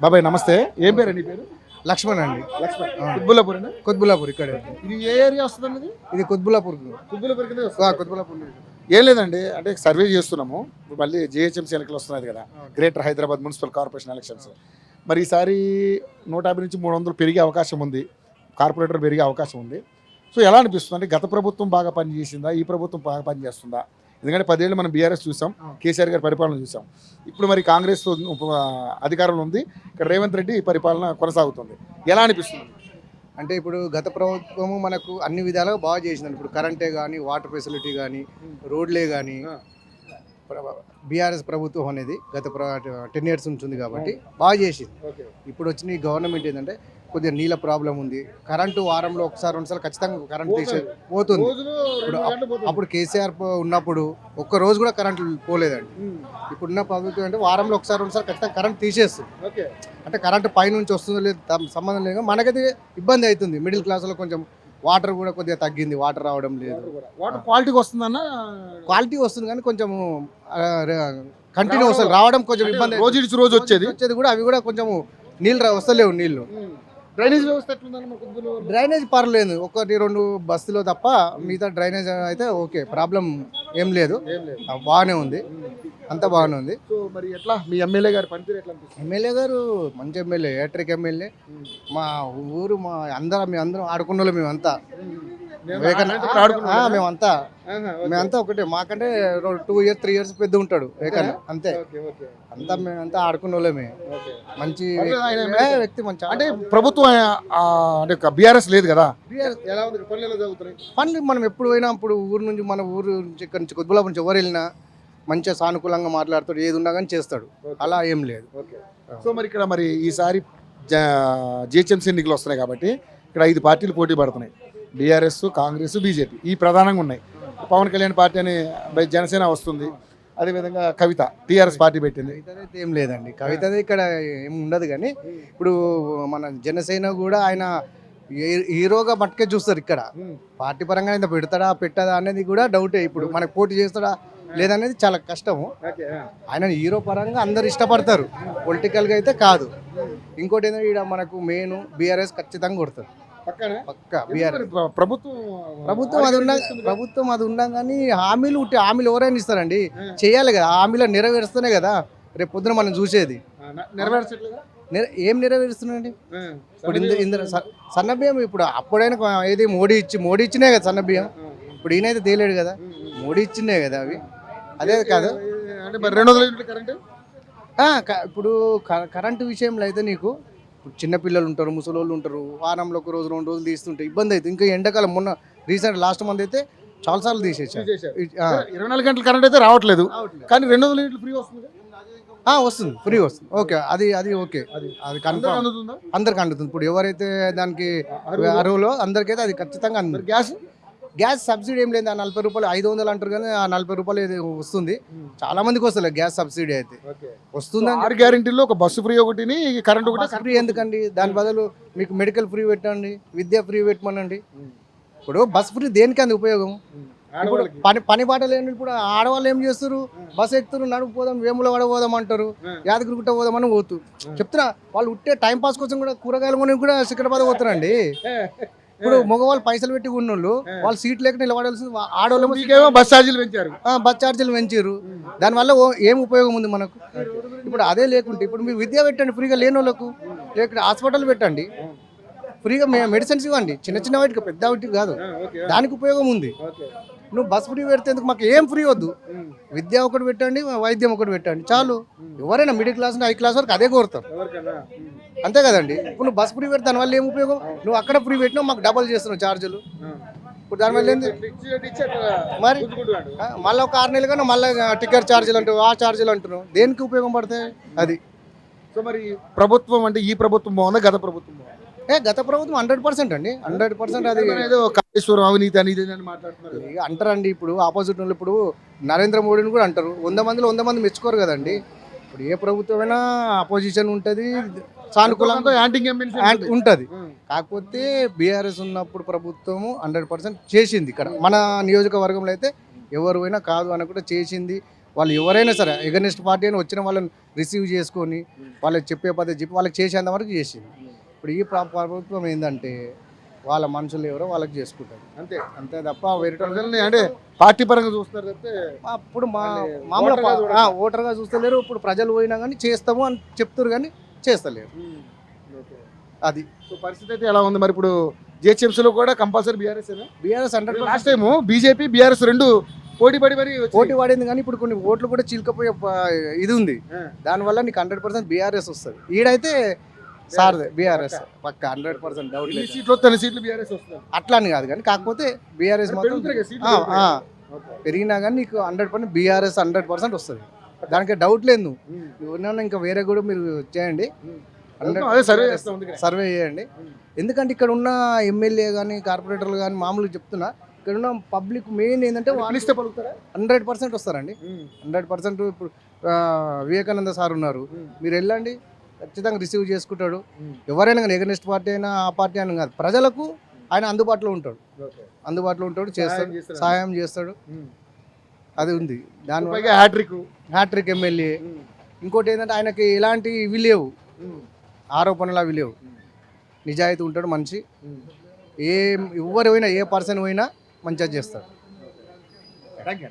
బాబాయ్ నమస్తే. ఏం పేరు నీ పేరు? లక్ష్మణ్ అండి. లక్ష్మణ్. కుత్బుల్లాపూర్ అండి. కుత్బుల్లాపూర్ ఇక్కడ. ఇది ఏ ఏరియా వస్తుంది? ఇది కుత్బుల్లాపూర్. కుత్బుల్లాపూర్ కింద కుత్బుల్లాపూర్. ఏం లేదండి, అంటే సర్వే చేస్తున్నాము. ఇప్పుడు మళ్ళీ జిహెచ్ఎంసీ ఎన్నికలు వస్తున్నాయి కదా, greater Hyderabad municipal corporation elections. మరి ఈసారి 150 నుంచి 300 పెరిగే అవకాశం ఉంది, కార్పొరేటర్ పెరిగే అవకాశం ఉంది. సో ఎలా అనిపిస్తుంది? అంటే గత ప్రభుత్వం బాగా పనిచేసిందా, ఈ ప్రభుత్వం బాగా పనిచేస్తుందా? ఎందుకంటే 10 ఏళ్ళు మనం బీఆర్ఎస్ చూసాం, కేసీఆర్ గారి పరిపాలన చూసాం. ఇప్పుడు మరి కాంగ్రెస్ అధికారంలో ఉంది, ఇక్కడ రేవంత్ రెడ్డి పరిపాలన కొనసాగుతుంది. ఎలా అనిపిస్తుంది? అంటే ఇప్పుడు గత ప్రభుత్వము మనకు అన్ని విధాలుగా బాగా చేసింది. ఇప్పుడు కరెంటే కానీ, వాటర్ ఫెసిలిటీ కానీ, రోడ్లే కానీ, బీఆర్ఎస్ ప్రభుత్వం అనేది గత 10 years ఉంటుంది కాబట్టి బాగా చేసింది. ఇప్పుడు వచ్చిన ఈ గవర్నమెంట్ ఏంటంటే కొద్దిగా నీళ్ళ ప్రాబ్లం ఉంది, కరెంటు వారంలో ఒకసారి 2 సార్లు ఖచ్చితంగా కరెంట్ పోతుంది. ఇప్పుడు అప్పుడు కేసీఆర్ ఉన్నప్పుడు ఒక్క రోజు కూడా కరెంటు పోలేదండి. ఇప్పుడున్న ప్రభుత్వం అంటే వారంలో ఒకసారి 2 సార్లు ఖచ్చితంగా కరెంట్ తీసేస్తుంది. అంటే కరెంటు పైనుంచి వస్తుందో లేదు సంబంధం లేదు, మనకైతే ఇబ్బంది అవుతుంది. మిడిల్ క్లాస్లో కొంచెం వాటర్ కూడా కొద్దిగా తగ్గింది, వాటర్ రావడం లేదు. వాటర్ క్వాలిటీకి వస్తుందన్న? క్వాలిటీ వస్తుంది కానీ కొంచెం కంటిన్యూ వస్తుంది, రావడం కొంచెం ఇబ్బంది. రోజు ఇచ్చి రోజు వచ్చేది కూడా అవి కూడా కొంచెం నీళ్ళు వస్తలేవు. నీళ్ళు డ్రైనేజ్ వ్యవస్థ ఎట్లుందన్న? డ్రైనేజ్ పర్లేదు, 1-2 బస్సులో తప్ప మిగతా డ్రైనేజ్ అయితే ఓకే, ప్రాబ్లం ఏం లేదు, బాగానే ఉంది, అంతా బాగానే ఉంది. సో మరి ఎట్లా మీ ఎమ్మెల్యే గారి పనితీరు ఎట్లా అనిపిస్తుంది? ఎమ్మెల్యే గారు మంచి ఎమ్మెల్యే, ఏట్రిక్ ఎమ్మెల్యే. మా ఊరు మేమందరం ఆడుకున్న వాళ్ళు, మేమంతా మేమంతా ఒకటే. మాకంటే 2 years 3 years పెద్ద ఉంటాడు ఏకన్నా, అంతే. మేమంతా ఆడుకున్న వాళ్ళమే. మంచి వ్యక్తి, మంచి. అంటే ప్రభుత్వం అంటే బీఆర్ఎస్ లేదు కదా, పనులు మనం ఎప్పుడు పోయినా ఇప్పుడు ఊరు నుంచి, మన ఊరు నుంచి ఇక్కడ నుంచి కుత్బుల్లాపూర్ నుంచి ఎవరు వెళ్ళినా మంచిగా సానుకూలంగా మాట్లాడుతాడు, ఏది ఉన్నా కానీ చేస్తాడు, అలా ఏం లేదు. సో మరి ఇక్కడ మరి ఈసారి జిహెచ్ఎంసీ ఎన్నికలు వస్తున్నాయి కాబట్టి ఇక్కడ 5 పార్టీలు పోటీ పడుతున్నాయి, బీఆర్ఎస్, కాంగ్రెస్, బీజేపీ. ఈ ప్రధానంగా ఉన్నాయి. పవన్ కళ్యాణ్ పార్టీ అని జనసేన వస్తుంది, అదేవిధంగా కవిత టీఆర్ఎస్ పార్టీ పెట్టింది. కవిత అయితే ఏం లేదండి, కవిత ఇక్కడ ఏం ఉండదు. కానీ ఇప్పుడు మన జనసేన కూడా ఆయన హీరోగా మట్టుకే చూస్తారు. ఇక్కడ పార్టీ పరంగా ఇంత పెడతాడా పెట్టదా అనేది కూడా డౌటే. ఇప్పుడు మనకు పోటీ చేస్తాడా లేదనేది చాలా కష్టము. ఆయన హీరో పరంగా అందరు ఇష్టపడతారు, పొలిటికల్గా అయితే కాదు. ఇంకోటి ఏంటంటే ఇక్కడ మనకు మెయిన్ బీఆర్ఎస్ ఖచ్చితంగా కొడతారు, పక్కా. ప్రభుత్వం అది ఉన్నా కానీ హామీలు ఎవరైనా ఇస్తారండి, చేయాలి కదా. హామీలో నెరవేరుస్తూనే కదా రేపు పొద్దున మనం చూసేది. ఏం నెరవేరుస్తున్నాండి? ఇప్పుడు సన్నబియ్యం ఇప్పుడు అప్పుడైనా ఏది మోడీ ఇచ్చినే కదా సన్నబియ్యం. ఇప్పుడు ఈయనైతే తేలేడు కదా, మోడీ ఇచ్చినే కదా అవి. అదే కాదు ఇప్పుడు కరెంటు విషయంలో అయితే నీకు చిన్నపిల్లలు ఉంటారు, ముసలోళ్ళు ఉంటారు, వారంలో 1 రోజు 2 రోజులు తీస్తుంటే ఇబ్బంది అవుతుంది. ఇంకా ఎండాకాలం మొన్న రీసెంట్ లాస్ట్ మంత్ అయితే చాలా సార్లు తీసేసారు. 24 గంటల కరెంట్ అయితే రావట్లేదు, కానీ 200 యూనిట్లు ఫ్రీ వస్తుంది. వస్తుంది, ఫ్రీ వస్తుంది. ఓకే, అది ఓకే, అది కన్ఫర్మ్ అందరికి అందుతుంది. ఇప్పుడు ఎవరైతే దానికి అర్హులో అందరికైతే అది ఖచ్చితంగా అందుతుంది. గ్యాస్ సబ్సిడీ ఏం లేదు, 40 రూపాయలు 500 అంటారు కానీ ఆ 40 రూపాయలు వస్తుంది. చాలా మందికి వస్తుంది గ్యాస్ సబ్సిడీ అయితే వస్తుంది. 6 గ్యారెంటీలో ఒక బస్సు ఫ్రీ ఒకటి, కరెంట్ ఒకటి ఫ్రీ ఎందుకండి? దాని బదులు మీకు మెడికల్ ఫ్రీ పెట్టండి, విద్య ఫ్రీ పెట్టమనండి. ఇప్పుడు బస్ ఫ్రీ దేనికి అంది ఉపయోగం? ఇప్పుడు పని బాట లేని ఇప్పుడు ఆడవాళ్ళు ఏం చేస్తారు? బస్ ఎక్కుతారు, నడుపుపోదాం, వేములవాడ పోదాం అంటారు, యాదగిరిగుట్ట పోదామని పోతు చెప్తున్నా. వాళ్ళు ఉట్టే టైం పాస్ కోసం కూడా కూరగాయలు కొని కూడా సికింద్రాబాద్ పోతారండి. ఇప్పుడు మగవాళ్ళు పైసలు పెట్టి ఉన్నోళ్ళు వాళ్ళు సీట్ లేక నిలబడాల్సింది, ఆడవాళ్ళు బస్ ఛార్జీలు పెంచారు. దానివల్ల ఏం ఉపయోగం ఉంది మనకు? ఇప్పుడు అదే లేకుంటే ఇప్పుడు మీరు విద్య పెట్టండి ఫ్రీగా, లేని వాళ్ళకు లేకపోతే హాస్పిటల్ పెట్టండి, ఫ్రీగా మెడిసిన్స్ ఇవ్వండి, చిన్న వాటికి పెద్ద వాటికి కాదు, దానికి ఉపయోగం ఉంది. నువ్వు బస్ ఫ్రీ పెడితే ఎందుకు? మాకు ఏం ఫ్రీ వద్దు, విద్య ఒకటి పెట్టండి, వైద్యం ఒకటి పెట్టండి చాలు. ఎవరైనా మిడిల్ క్లాస్ హై క్లాస్ వరకు అదే కోరుతారు, అంతే కదండి. ఇప్పుడు నువ్వు బస్ ఫ్రీ పెడితే దానివల్ల ఏం ఉపయోగం? నువ్వు అక్కడ ఫ్రీ పెట్టినావు, మాకు డబల్ చేస్తున్నావు ఛార్జీలు. ఇప్పుడు దానివల్ల ఏంది మరి? మళ్ళీ ఒక 6 నెలలు కానీ మళ్ళీ టికెట్ ఛార్జీలు అంటావు, ఆ ఛార్జీలు అంటున్నావు, దేనికి ఉపయోగం పడతాయి? అది. సో మరి ప్రభుత్వం అంటే ఈ ప్రభుత్వం బాగుందా, గత ప్రభుత్వం బాగుందా? గత ప్రభుత్వం 100% అండి, 100%. అది అవినీతి అనేది మాట్లాడుతున్నారు అంటారండి. ఇప్పుడు ఆపోజిట్ వాళ్ళు ఇప్పుడు నరేంద్ర మోడీని కూడా అంటారు, 100 మందిలో 100 మంది మెచ్చుకోరు కదండి. ఇప్పుడు ఏ ప్రభుత్వమైనా అపోజిషన్ ఉంటుంది, సానుకూలంగా ఉంటుంది. కాకపోతే బీఆర్ఎస్ ఉన్నప్పుడు ప్రభుత్వము 100% చేసింది. ఇక్కడ మన నియోజకవర్గంలో అయితే ఎవరు పోయినా కాదు అనకుండా చేసింది. వాళ్ళు ఎవరైనా సరే ఎగనెస్ట్ పార్టీ అని వచ్చిన వాళ్ళని రిసీవ్ చేసుకొని వాళ్ళకి చెప్పే పద్ధతి చెప్పి వాళ్ళకి చేసేంత వరకు చేసింది. ఇప్పుడు ఈ ప్రభుత్వం ఏంటంటే వాళ్ళ మనుషులు ఎవరో వాళ్ళకి చేసుకుంటారు అంతే. అంతే తప్ప వేరే ప్రజల్ని అంటే పార్టీ పరంగా చూస్తున్నారు తప్పితే అప్పుడు మామూలు ఓటర్గా చూడరు. ఓటర్గా చూస్తలేరు. ఇప్పుడు ప్రజలు పోయినా కానీ చేస్తాము అని చెప్తారు కానీ చేస్తలేరు. అది సో పరిస్థితి అయితే ఎలా ఉంది మరి? ఇప్పుడు జిహెచ్ఎంసీలో కూడా compulsory BRS BRS 100% last time BJP BRS రెండు పోటీ పడి మరి పోటీ పడింది కానీ ఇప్పుడు కొన్ని ఓట్లు కూడా చిలకపోయే ఇది ఉంది. దానివల్ల నీకు 100% బీఆర్ఎస్ వస్తుంది. ఈడైతే సార్ బీఆర్ఎస్ పక్క 100% డౌట్ లేదు. సీట్లు వస్తాయి, సీట్లు బీఆర్ఎస్ వస్తారు. అట్లా అని కాదు కానీ కాకపోతే బీఆర్ఎస్ మాత్రం పెరుగుతాయి కదా, సీట్లు పెరుగుతాయి. పెరిగినా కానీ నీకు 100% బీఆర్ఎస్ 100% వస్తుంది. దానికి డౌట్ లేదు. నువ్వు ఏమన్నా ఇంకా వేరే కూడా మీరు చేయండి, అదే సర్వే చేస్తాం అందుకనే. సర్వే చేయండి. ఎందుకంటే ఇక్కడ ఉన్న ఎమ్మెల్యే కానీ కార్పొరేటర్లు కానీ మామూలుగా చెప్తున్నా, ఇక్కడ ఉన్న పబ్లిక్ మెయిన్ ఏంటంటే పిలిస్తే పలుకుతారా? 100% వస్తారండి. 100% ఇప్పుడు వివేకానంద సార్ ఉన్నారు, మీరు వెళ్ళండి ఖచ్చితంగా రిసీవ్ చేసుకుంటాడు. ఎవరైనా కానీ ఎగనెస్ట్ పార్టీ అయినా ఆ పార్టీ అని కాదు, ప్రజలకు ఆయన అందుబాటులో ఉంటాడు, చేస్తాడు, సహాయం చేస్తాడు. అది ఉంది. దానివల్ల హ్యాట్రిక్ ఎమ్మెల్యే. ఇంకోటి ఏంటంటే ఆయనకి ఎలాంటి ఇవి లేవు, ఆరోపణలు అవి లేవు, నిజాయితీ ఉంటాడు మనిషి. ఎవరు పోయినా ఏ పర్సన్ పోయినా మంచిగా చేస్తాడు. Thank you.